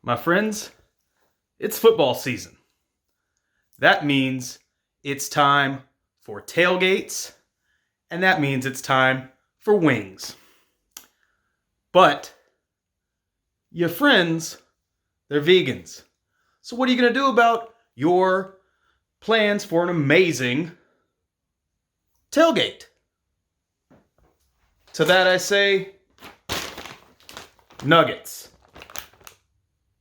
My friends, it's football season. That means it's time for tailgates, and that means it's time for wings. But your friends, they're vegans. So what are you going to do about your plans for an amazing tailgate? To that I say, nuggets.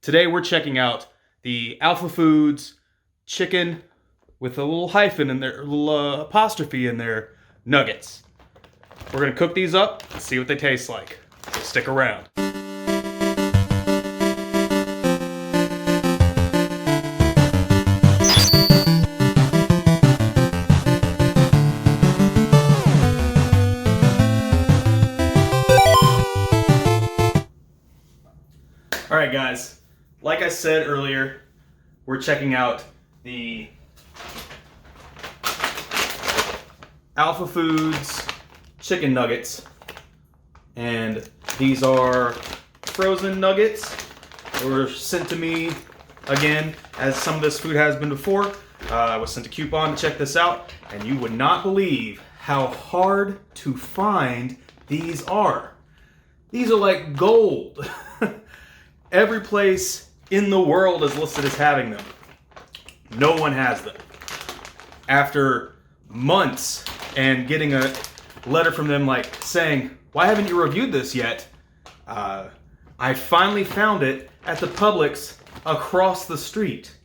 Today we're checking out the Alpha Foods chicken with a little hyphen in there, a little apostrophe in there, nuggets. We're going to cook these up and see what they taste like. So stick around. Alright guys, like I said earlier, we're checking out the Alpha Foods chicken nuggets, and these are frozen nuggets. They were sent to me again, as some of this food has been before. I was sent a coupon to check this out, and you would not believe how hard to find these are. These are like gold. Every place in the world is listed as having them. No one has them. After months and getting a letter from them like saying, "Why haven't you reviewed this yet?" I finally found it at the Publix across the street,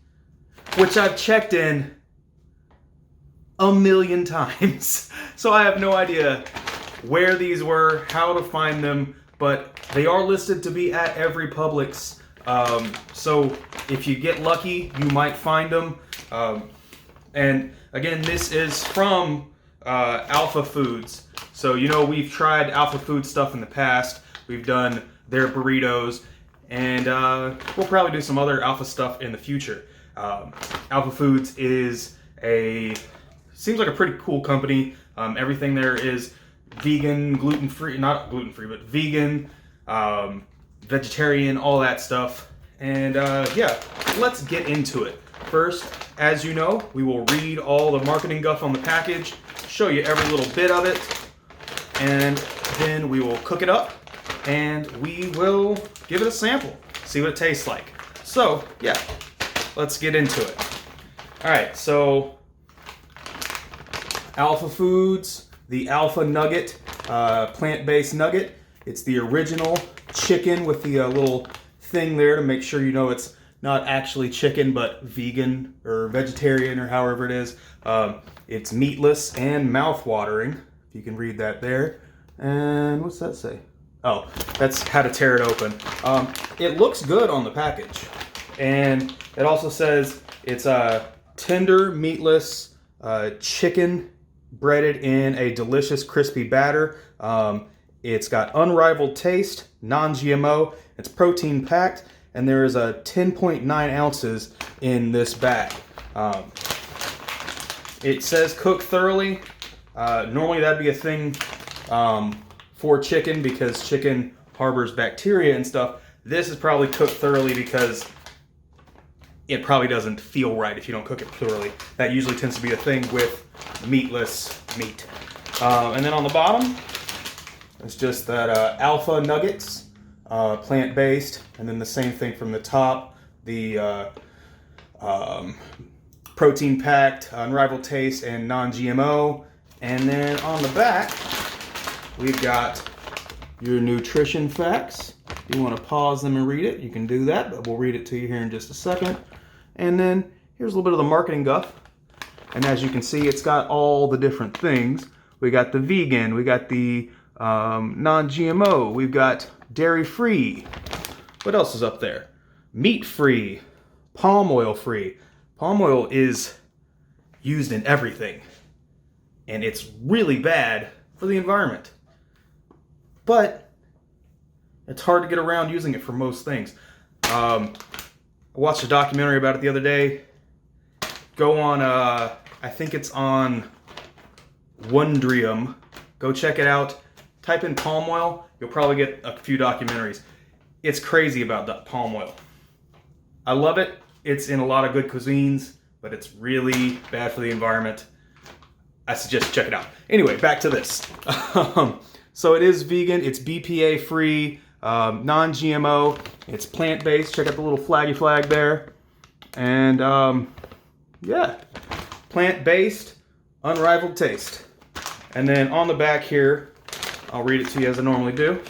which I've checked in a million times. So I have no idea where these were, how to find them, but they are listed to be at every Publix. So if you get lucky, you might find them. And again, this is from Alpha Foods. So you know we've tried Alpha Foods stuff in the past. We've done their burritos, and we'll probably do some other Alpha stuff in the future. Alpha Foods seems like a pretty cool company. Everything there is vegan, gluten-free, not gluten-free, but vegan, vegetarian, all that stuff. And yeah, let's get into it. First, as you know, we will read all the marketing guff on the package, show you every little bit of it, and then we will cook it up, and we will give it a sample, see what it tastes like. So, yeah, let's get into it. Alright, so Alpha Foods, the Alpha Nugget, plant-based nugget. It's the original chicken with the little thing there to make sure you know it's not actually chicken, but vegan or vegetarian or however it is. It's meatless and mouth-watering, if you can read that there. And what's that say? Oh, that's how to tear it open. It looks good on the package. And it also says it's a tender, meatless chicken breaded in a delicious, crispy batter. It's got unrivaled taste, non-GMO, it's protein-packed, and there is a 10.9 ounces in this bag. It says cook thoroughly. Normally that'd be a thing for chicken because chicken harbors bacteria and stuff. This is probably cooked thoroughly because it probably doesn't feel right if you don't cook it thoroughly. That usually tends to be a thing with meatless meat. And then on the bottom, it's just that Alpha Nuggets, plant-based, and then the same thing from the top, the protein-packed, unrivaled taste, and non-GMO. And then on the back, we've got your nutrition facts. If you want to pause them and read it, you can do that, but we'll read it to you here in just a second. And then here's a little bit of the marketing guff. And as you can see, it's got all the different things. We got the vegan, we got the non-GMO, we've got dairy-free. What else is up there? Meat-free, palm oil-free. Palm oil is used in everything, and it's really bad for the environment. But it's hard to get around using it for most things. I watched a documentary about it the other day. Go on, I think it's on Wondrium. Go check it out. Type in palm oil. You'll probably get a few documentaries. It's crazy about that palm oil. I love it. It's in a lot of good cuisines, but it's really bad for the environment. I suggest check it out. Anyway, back to this. So it is vegan. It's BPA free, non-GMO. It's plant-based. Check out the little flaggy flag there. And yeah, plant-based, unrivaled taste. And then on the back here, I'll read it to you as I normally do.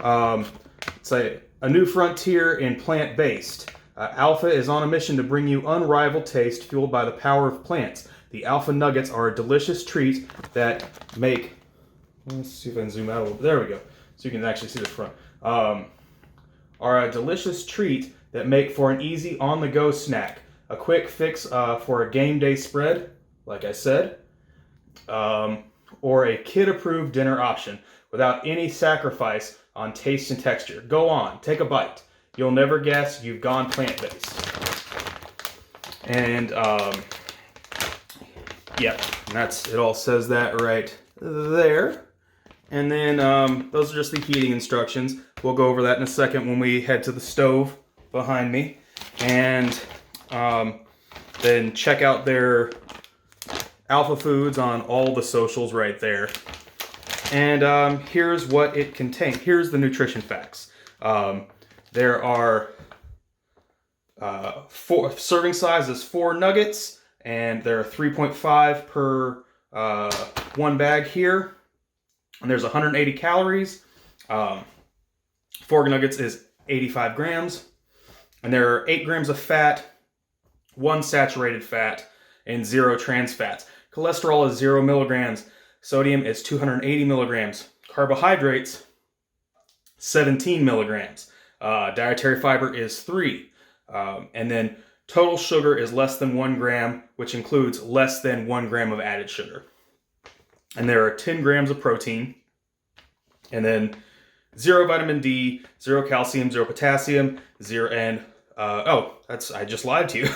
It's a new frontier in plant-based. Alpha is on a mission to bring you unrivaled taste fueled by the power of plants. The Alpha Nuggets are a delicious treat that make... Let's see if I can zoom out a little bit. There we go. So you can actually see the front. Are a delicious treat that make for an easy on-the-go snack. A quick fix for a game day spread, like I said. Or a kid-approved dinner option without any sacrifice on taste and texture. Go on, take a bite. You'll never guess you've gone plant-based. And, yeah, that's, it all says that right there. And then those are just the heating instructions. We'll go over that in a second when we head to the stove behind me. And then check out their Alpha Foods on all the socials right there. And here's what it contains. Here's the nutrition facts. There are 4 serving size is 4 nuggets, and there are 3.5 per 1 bag here. And there's 180 calories. 4 nuggets is 85 grams. And there are 8 grams of fat, 1 saturated fat, and 0 trans fats. Cholesterol is 0 milligrams. Sodium is 280 milligrams. Carbohydrates, 17 milligrams. Dietary fiber is 3. And then total sugar is less than 1 gram, which includes less than 1 gram of added sugar. And there are 10 grams of protein. And then 0 vitamin D, 0 calcium, 0 potassium, 0 and, I just lied to you.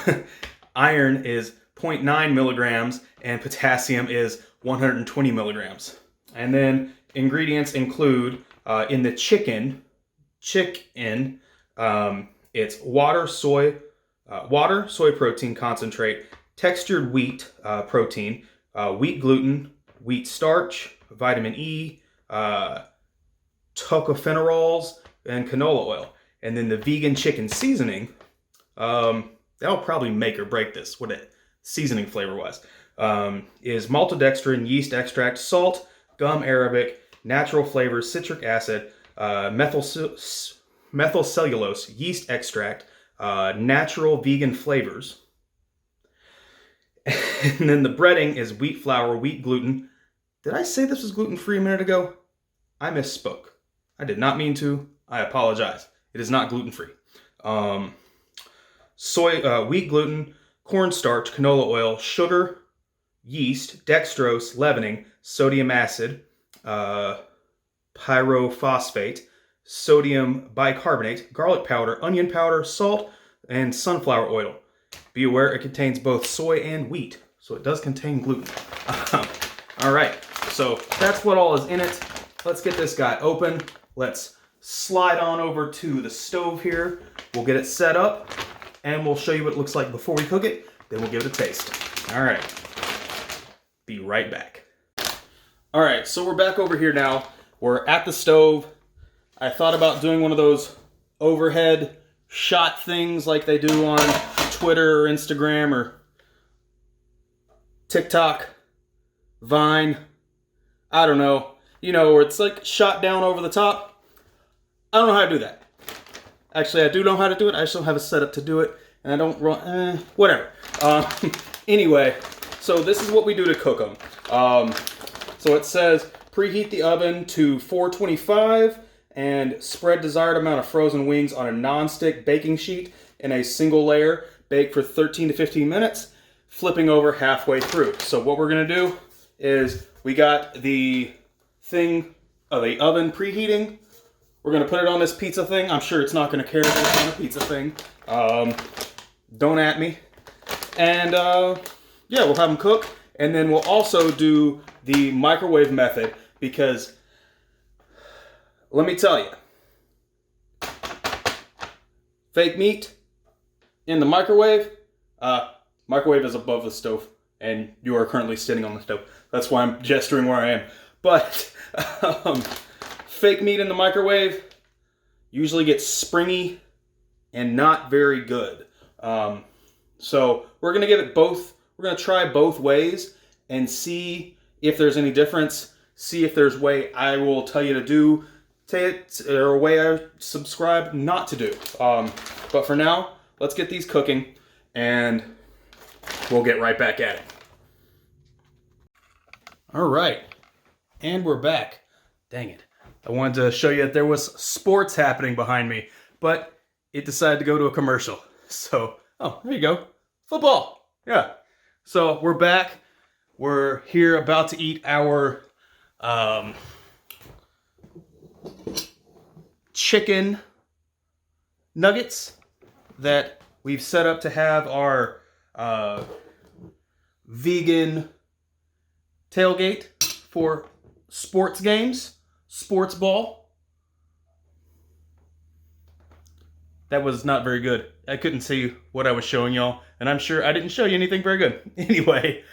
Iron is 0.9 milligrams and potassium is 120 milligrams. And then ingredients include, in the chicken, it's water, soy protein concentrate, textured wheat protein, wheat gluten, wheat starch, vitamin E, tocopherols, and canola oil. And then the vegan chicken seasoning, that'll probably make or break this, what it seasoning flavor-wise, is maltodextrin, yeast extract, salt, gum arabic, natural flavors, citric acid, methylcellulose, yeast extract, natural vegan flavors. And then the breading is wheat flour, wheat gluten. Did I say this was gluten-free a minute ago? I misspoke. I did not mean to. I apologize. It is not gluten-free. Wheat gluten, cornstarch, canola oil, sugar, yeast, dextrose, leavening, sodium acid, pyrophosphate, sodium bicarbonate, garlic powder, onion powder, salt, and sunflower oil. Be aware it contains both soy and wheat, so it does contain gluten. All right, so that's what all is in it. Let's get this guy open. Let's slide on over to the stove here. We'll get it set up, and we'll show you what it looks like before we cook it. Then we'll give it a taste. All right, be right back. All right, so we're back over here now. We're at the stove. I thought about doing one of those overhead shot things like they do on Twitter or Instagram or TikTok, Vine. I don't know. You know, where it's like shot down over the top. I don't know how to do that. Actually, I do know how to do it. I just don't have a setup to do it. And I don't run, whatever. Anyway, so this is what we do to cook them. So it says preheat the oven to 425 and spread desired amount of frozen wings on a non-stick baking sheet in a single layer. Bake for 13 to 15 minutes, flipping over halfway through. So what we're gonna do is we got the thing of the oven preheating. We're gonna put it on this pizza thing. I'm sure it's not gonna care if it's on a pizza thing. Don't at me. And yeah, we'll have them cook. And then we'll also do the microwave method because let me tell you, fake meat, in the microwave. Microwave is above the stove, and you are currently sitting on the stove. That's why I'm gesturing where I am. But fake meat in the microwave usually gets springy and not very good. So we're gonna give it both. We're gonna try both ways and see if there's any difference. See if there's a way I will tell you to do it, or a way I subscribe not to do. But for now, let's get these cooking, and we'll get right back at it. All right, and we're back. Dang it. I wanted to show you that there was sports happening behind me, but it decided to go to a commercial. So, oh, there you go. Football. Yeah. So we're back. We're here about to eat our chicken nuggets that we've set up to have our vegan tailgate for sports games, sports ball. That was not very good. I couldn't see what I was showing y'all, and I'm sure I didn't show you anything very good. Anyway,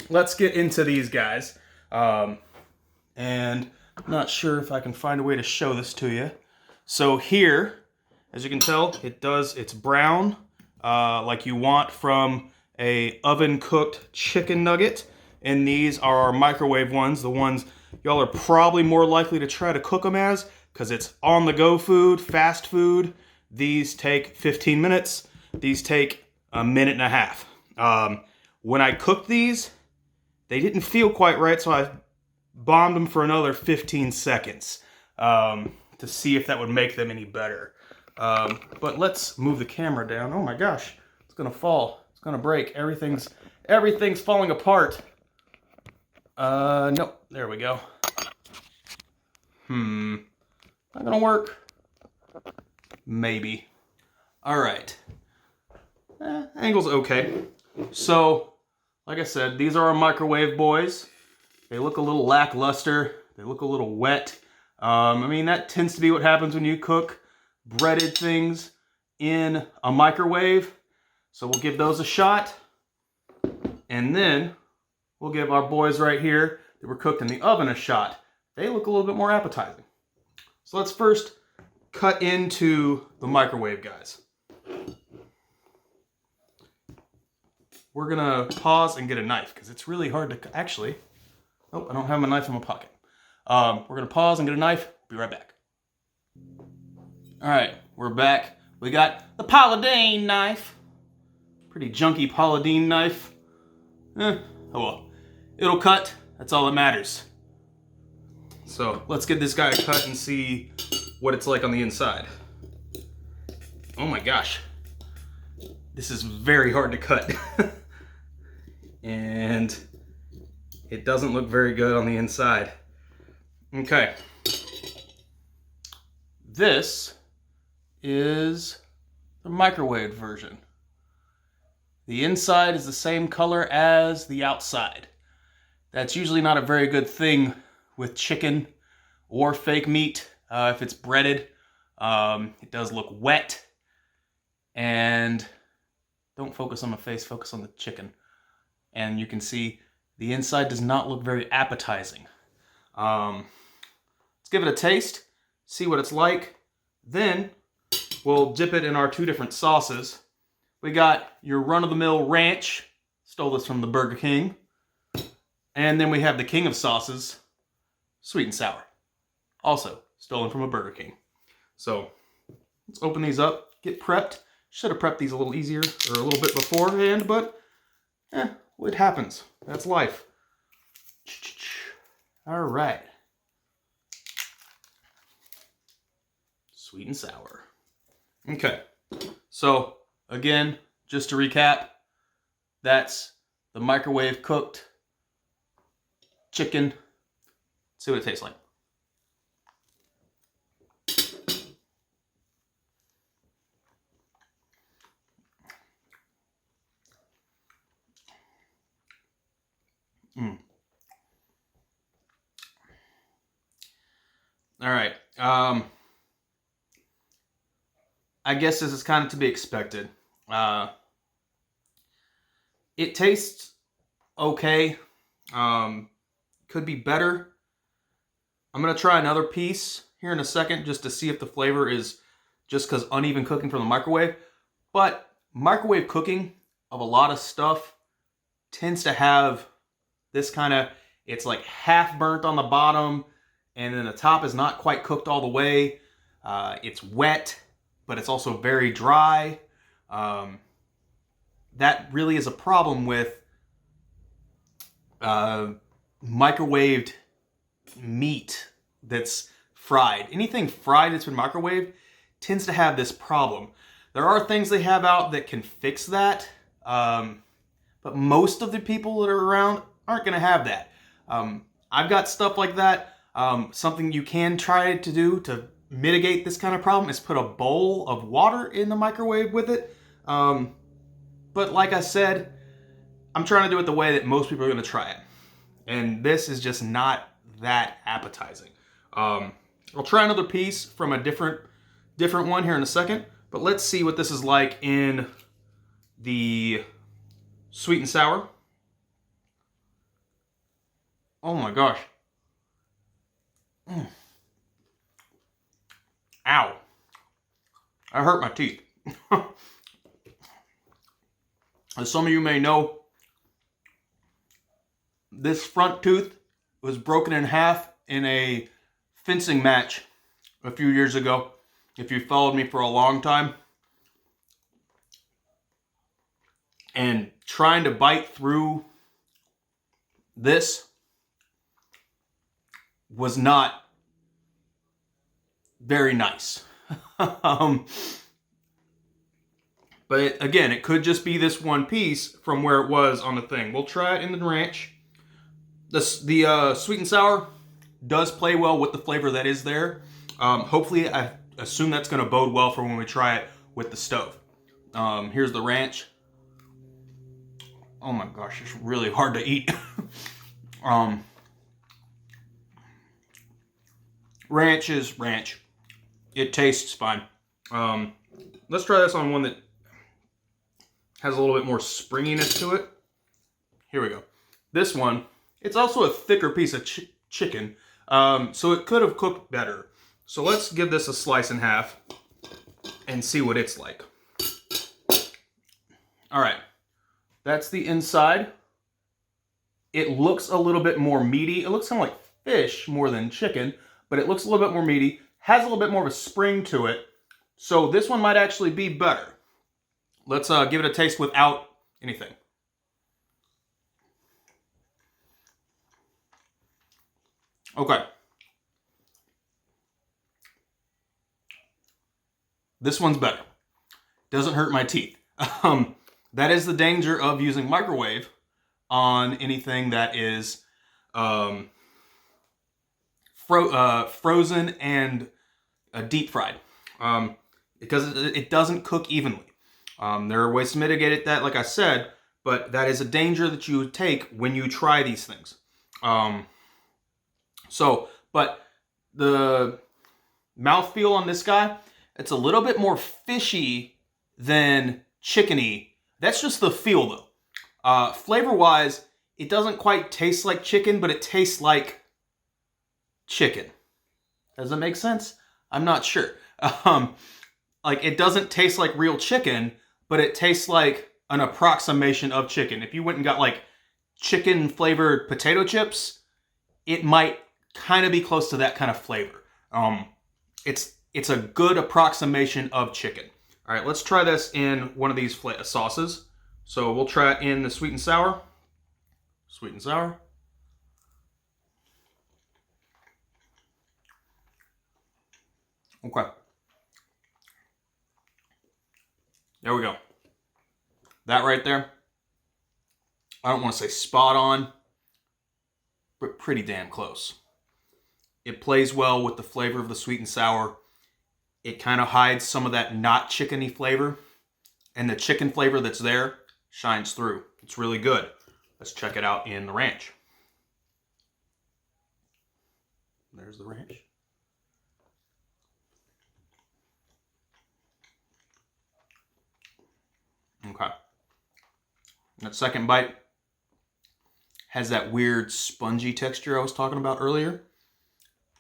let's get into these guys. And I'm not sure if I can find a way to show this to you. So here, as you can tell, it's brown, like you want from a oven-cooked chicken nugget. And these are our microwave ones, the ones y'all are probably more likely to try to cook them as, because it's on-the-go food, fast food. These take 15 minutes. These take a minute and a half. When I cooked these, they didn't feel quite right, so I bombed them for another 15 seconds to see if that would make them any better. But let's move the camera down. Oh my gosh, it's gonna fall. It's gonna break. Everything's falling apart. Nope. There we go. Not gonna work. Maybe. All right. Angle's okay. So, like I said, these are our microwave boys. They look a little lackluster. They look a little wet. I mean, that tends to be what happens when you cook breaded things in a microwave. So we'll give those a shot. And then we'll give our boys right here that were cooked in the oven a shot. They look a little bit more appetizing. So let's first cut into the microwave guys. We're gonna pause and get a knife because it's really hard to, actually, oh, I don't have my knife in my pocket. We're gonna pause and get a knife. Be right back. All right, we're back. We got the Paula Deen knife. Pretty junky Paula Deen knife. Oh well, it'll cut. That's all that matters. So let's get this guy cut and see what it's like on the inside. Oh my gosh. This is very hard to cut. And it doesn't look very good on the inside. Okay. This is the microwave version. The inside is the same color as the outside. That's usually not a very good thing with chicken or fake meat. If it's breaded, it does look wet. And don't focus on the face, focus on the chicken. And you can see the inside does not look very appetizing. Let's give it a taste, see what it's like. Then we'll dip it in our two different sauces. We got your run-of-the-mill ranch. Stole this from the Burger King. And then we have the king of sauces, sweet and sour. Also stolen from a Burger King. So let's open these up, get prepped. Should have prepped these a little easier or a little bit beforehand, but it happens. That's life. All right. Sweet and sour. Okay. So again, just to recap, that's the microwave cooked chicken. Let's see what it tastes like. All right. I guess this is kind of to be expected. It tastes okay. Could be better. I'm going to try another piece here in a second just to see if the flavor is just because uneven cooking from the microwave. But microwave cooking of a lot of stuff tends to have this kind of, it's like half burnt on the bottom, and then the top is not quite cooked all the way. It's wet, but it's also very dry. That really is a problem with microwaved meat that's fried. Anything fried that's been microwaved tends to have this problem. There are things they have out that can fix that, but most of the people that are around aren't going to have that. I've got stuff like that. Something you can try to do to mitigate this kind of problem is put a bowl of water in the microwave with it. But like I said, I'm trying to do it the way that most people are going to try it. And this is just not that appetizing. I'll try another piece from a different one here in a second. But let's see what this is like in the sweet and sour. Oh my gosh. Ow. I hurt my teeth. As some of you may know, this front tooth was broken in half in a fencing match a few years ago. If you followed me for a long time. And trying to bite through this was not very nice. But again, it could just be this one piece from where it was on the thing. We'll try it in the ranch. The sweet and sour does play well with the flavor that is there. Hopefully, I assume that's going to bode well for when we try it with the stove. Here's the ranch. Oh my gosh, it's really hard to eat. Ranch is ranch. It tastes fine. Let's try this on one that has a little bit more springiness to it. Here we go. This one, it's also a thicker piece of chicken, so it could have cooked better. So let's give this a slice in half and see what it's like. All right, that's the inside. It looks a little bit more meaty. It looks kind of like fish more than chicken, but it looks a little bit more meaty, has a little bit more of a spring to it. So this one might actually be better. Let's give it a taste without anything. Okay. This one's better. Doesn't hurt my teeth. That is the danger of using microwave on anything that is frozen and deep fried. Because it doesn't cook evenly. There are ways to mitigate that, like I said, but that is a danger that you would take when you try these things. But the mouthfeel on this guy, it's a little bit more fishy than chickeny. That's just the feel, though. Flavor-wise, it doesn't quite taste like chicken, but it tastes like chicken. Does that make sense? I'm not sure. Like, it doesn't taste like real chicken, but it tastes like an approximation of chicken. If you went and got, like, chicken-flavored potato chips, it might kind of be close to that kind of flavor. It's a good approximation of chicken. All right, let's try this in one of these sauces. So we'll try it in the sweet and sour. Sweet and sour. Okay. There we go. That right there, I don't want to say spot on, but pretty damn close. It plays well with the flavor of the sweet and sour. It kind of hides some of that not chickeny flavor, and the chicken flavor that's there shines through. It's really good. Let's check it out in the ranch. There's the ranch. That second bite has that weird spongy texture I was talking about earlier,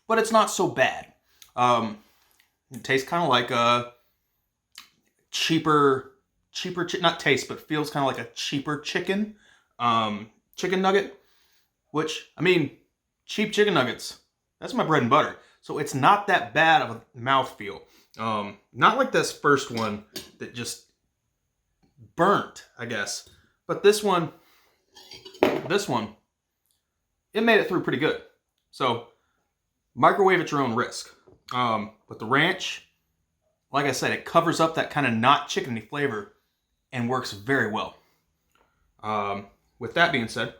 but it's not so bad. It tastes kind of like a cheaper, not taste, but feels kind of like a cheaper chicken nugget, which, I mean, cheap chicken nuggets, that's my bread and butter. So it's not that bad of a mouthfeel. Not like this first one that just burnt, I guess. But this one, it made it through pretty good. So microwave at your own risk. But the ranch, like I said, it covers up that kind of not chickeny flavor and works very well. With that being said,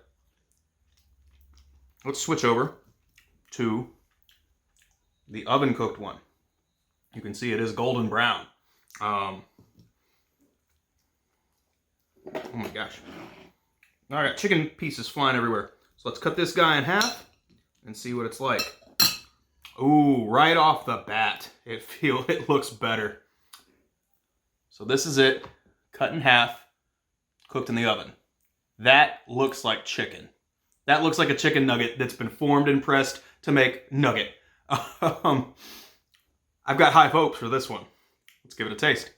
let's switch over to the oven cooked one. You can see it is golden brown. Oh my gosh. I got chicken pieces flying everywhere. So let's cut this guy in half and see what it's like. Ooh, right off the bat, it looks better. So this is it, cut in half, cooked in the oven. That looks like chicken. That looks like a chicken nugget that's been formed and pressed to make nugget. I've got high hopes for this one. Let's give it a taste.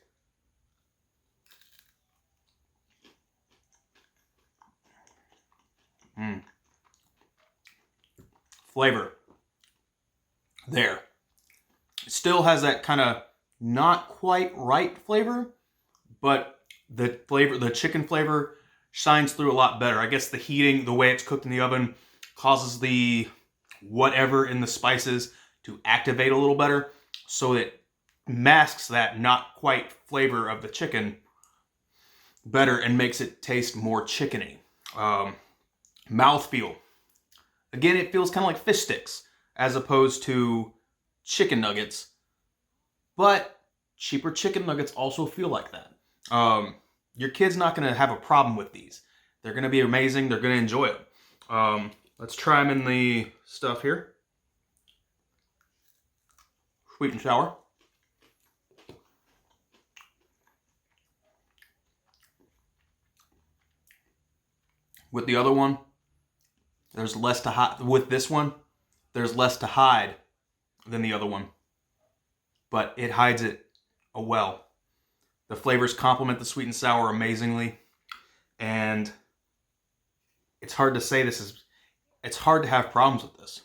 Flavor. There. It still has that kind of not quite right flavor, but the chicken flavor shines through a lot better. I guess the heating, the way it's cooked in the oven, causes the whatever in the spices to activate a little better, so it masks that not quite flavor of the chicken better and makes it taste more chickeny. Mouthfeel. Again, it feels kind of like fish sticks as opposed to chicken nuggets, but cheaper chicken nuggets also feel like that. Your kid's not going to have a problem with these. They're going to be amazing. They're going to enjoy it. Let's try them in the stuff here. Sweet and sour. With the other one, there's less to hide. With this one, there's less to hide than the other one, but it hides it well. The flavors complement the sweet and sour amazingly, and it's hard to say it's hard to have problems with this.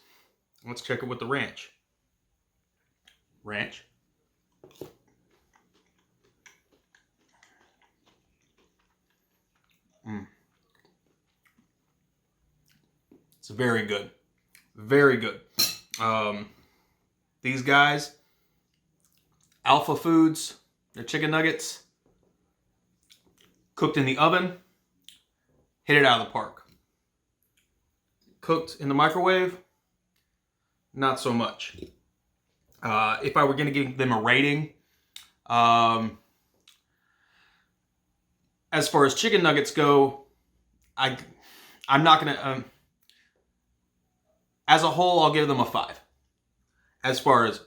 Let's check it with the ranch. Ranch. It's very good. Very good. These guys, Alpha Foods, their chicken nuggets, cooked in the oven, hit it out of the park. Cooked in the microwave, not so much. If I were going to give them a rating, as far as chicken nuggets go, I'm not going to... as a whole, I'll give them a 5. As far as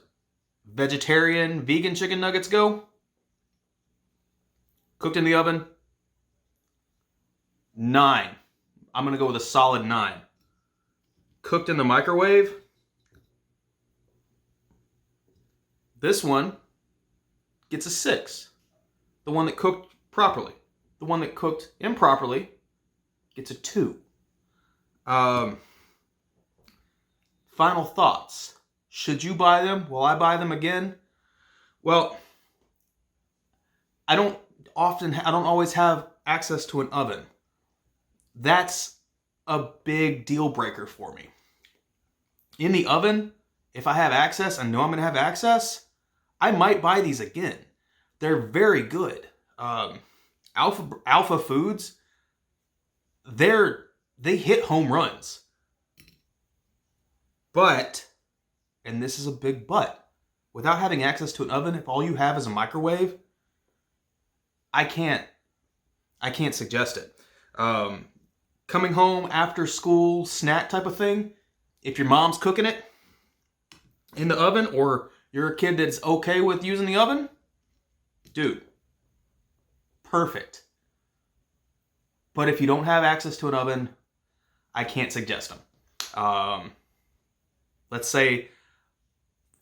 vegetarian, vegan chicken nuggets go, cooked in the oven, 9. I'm going to go with a solid 9. Cooked in the microwave, this one gets a 6. The one that cooked properly. The one that cooked improperly gets a 2. Final thoughts. Should you buy them? Will I buy them again? Well, I don't always have access to an oven. That's a big deal breaker for me. In the oven, if I have access, I know I'm going to have access, I might buy these again. They're very good. Alpha Foods, they hit home runs. But, and this is a big but, without having access to an oven, if all you have is a microwave, I can't suggest it. Coming home after school, snack type of thing, if your mom's cooking it in the oven, or you're a kid that's okay with using the oven, dude, perfect. But if you don't have access to an oven, I can't suggest them. Let's say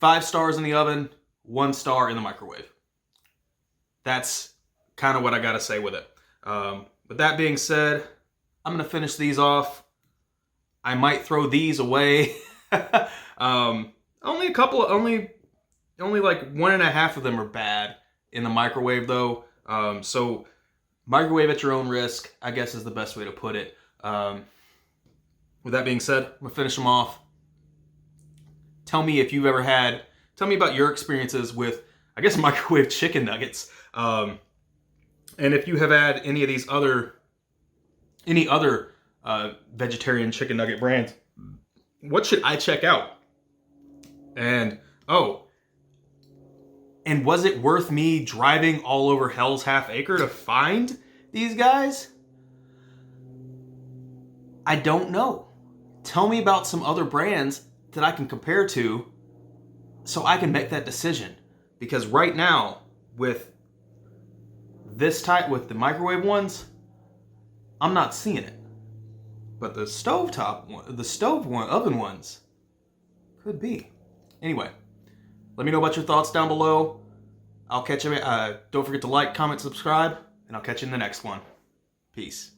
5 stars in the oven, 1 star in the microwave. That's kind of what I gotta say with it. With that being said, I'm gonna finish these off. I might throw these away. Only a couple, only like 1.5 of them are bad in the microwave though. So microwave at your own risk, I guess is the best way to put it. With that being said, I'm gonna finish them off. Tell me if you've ever had, tell me about your experiences with, I guess, microwave chicken nuggets. And if you have had any of these other, vegetarian chicken nugget brands, what should I check out? And, and was it worth me driving all over Hell's Half Acre to find these guys? I don't know. Tell me about some other brands that I can compare to so I can make that decision. Because right now, with this type, with the microwave ones, I'm not seeing it. But the oven ones, could be. Anyway, let me know about your thoughts down below. I'll catch you. Don't forget to like, comment, subscribe, and I'll catch you in the next one. Peace.